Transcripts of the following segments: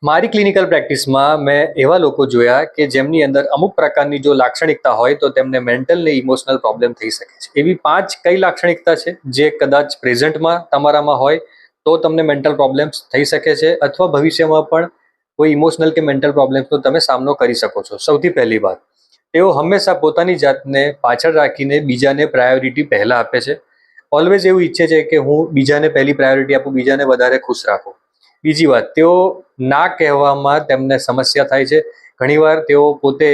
મારી ક્લિનિકલ પ્રેક્ટિસમાં મેં એવા લોકો જોયા કે જેમની અંદર અમુક પ્રકારની જો લાક્ષણિકતા હોય તો તેમને મેન્ટલ ને ઇમોશનલ પ્રોબ્લેમ થઈ શકે છે। એવી 5 કઈ લાક્ષણિકતા છે જે કદાચ પ્રેઝન્ટમાં તમારામાં હોય તો તમને મેન્ટલ પ્રોબ્લેમ્સ થઈ શકે છે અથવા ભવિષ્યમાં પણ કોઈ ઇમોશનલ કે મેન્ટલ પ્રોબ્લેમ્સનો તમે સામનો કરી શકો છો। સૌથી પહેલી વાત, તેઓ હંમેશા પોતાની જાતને પાછળ રાખીને બીજાને પ્રાયોરિટી પહેલા આપે છે। ઓલવેઝ એવું ઈચ્છે છે કે હું બીજાને પહેલી પ્રાયોરિટી આપું, બીજાને વધારે ખુશ રાખું। બીજી વાત, તેઓ ના કહેવામાં તેમને સમસ્યા થાય છે। ઘણીવાર તેઓ પોતે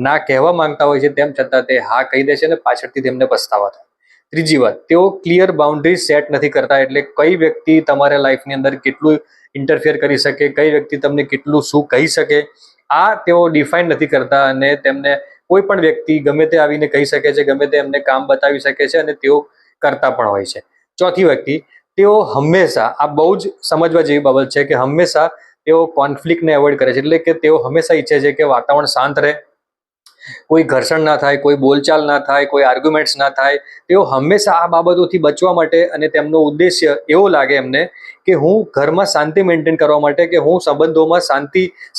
ના કહેવા માંગતા હોય છે તેમ છતાં તે હા કહી દે છે અને પાછળથી તેમને પસ્તાવા થાય। ત્રીજી વાત, તેઓ ક્લિયર બાઉન્ડ્રીઝ સેટ નથી કરતા, એટલે કઈ વ્યક્તિ તમારા લાઈફની અંદર કેટલું ઇન્ટરફિયર કરી શકે, કઈ વ્યક્તિ તમને કેટલું શું કહી શકે, આ તેઓ ડિફાઇન નથી કરતા અને તેમને કોઈ પણ વ્યક્તિ ગમે તે આવીને કહી શકે છે, ગમે તે એમને કામ બતાવી શકે છે અને તેઓ કરતા પણ હોય છે। ચોથી વ્યક્તિ, તેઓ હંમેશા, આ બહુ જ સમજવા જેવી બાબત છે કે હંમેશા તેઓ કોન્ફ્લિક્ટને એવોઇડ કરે છે, એટલે કે તેઓ હંમેશા ઈચ્છે છે કે વાતાવરણ શાંત રહે, કોઈ ઘર્ષણ ના થાય, કોઈ બોલચાલ ના થાય, કોઈ આર્ગ્યુમેન્ટ્સ ના થાય। તેઓ હંમેશા આ બાબતોથી બચવા માટે અને તેમનો ઉદ્દેશ્ય એવો લાગે એમને કે હું ઘરમાં શાંતિ મેન્ટેન કરવા માટે, કે હું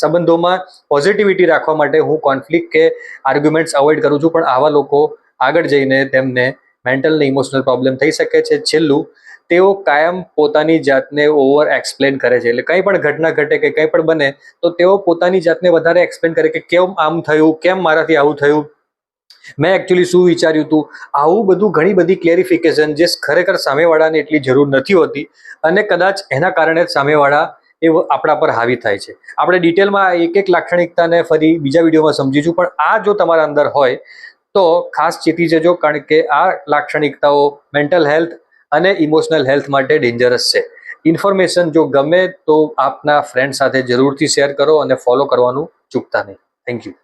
સંબંધોમાં પોઝિટિવિટી રાખવા માટે હું કોન્ફ્લિક્ટ કે આર્ગ્યુમેન્ટ્સ અવોઇડ કરું છું, પણ આવા લોકો આગળ જઈને તેમને મેન્ટલ ને ઇમોશનલ પ્રોબ્લેમ થઈ શકે છે। છેલ્લું, તેઓ કાયમ પોતાની જાતને ઓવર એક્સપ્લેન કરે છે, એટલે કંઈ પણ ઘટના ઘટે કે કંઈ પણ બને તો તેઓ પોતાની જાતને વધારે એક્સપ્લેન કરે કે કેમ આમ થયું, કેમ મારાથી આવું થયું, મેં એકચ્યુઅલી શું વિચાર્યું હતું, આવું બધું ઘણી બધી ક્લેરિફિકેશન જે ખરેખર સામેવાળાને એટલી જરૂર નથી હોતી અને કદાચ એના કારણે જ સામેવાળા એ આપણા પર હાવી થાય છે। આપણે ડિટેલમાં એક એક લાક્ષણિકતાને ફરી બીજા વિડીયોમાં સમજીશું, પણ આ જો તમારા અંદર હોય તો ખાસ ચેતી જજો, કારણ કે આ લાક્ષણિકતાઓ મેન્ટલ હેલ્થ અને ઇમોશનલ હેલ્થ માટે ડેન્જરસ છે। ઇન્ફોર્મેશન જો ગમે તો આપના ફ્રેન્ડ સાથે જરૂરથી શેર કરો અને ફોલો કરવાનું ચૂકતા નહીં। Thank you.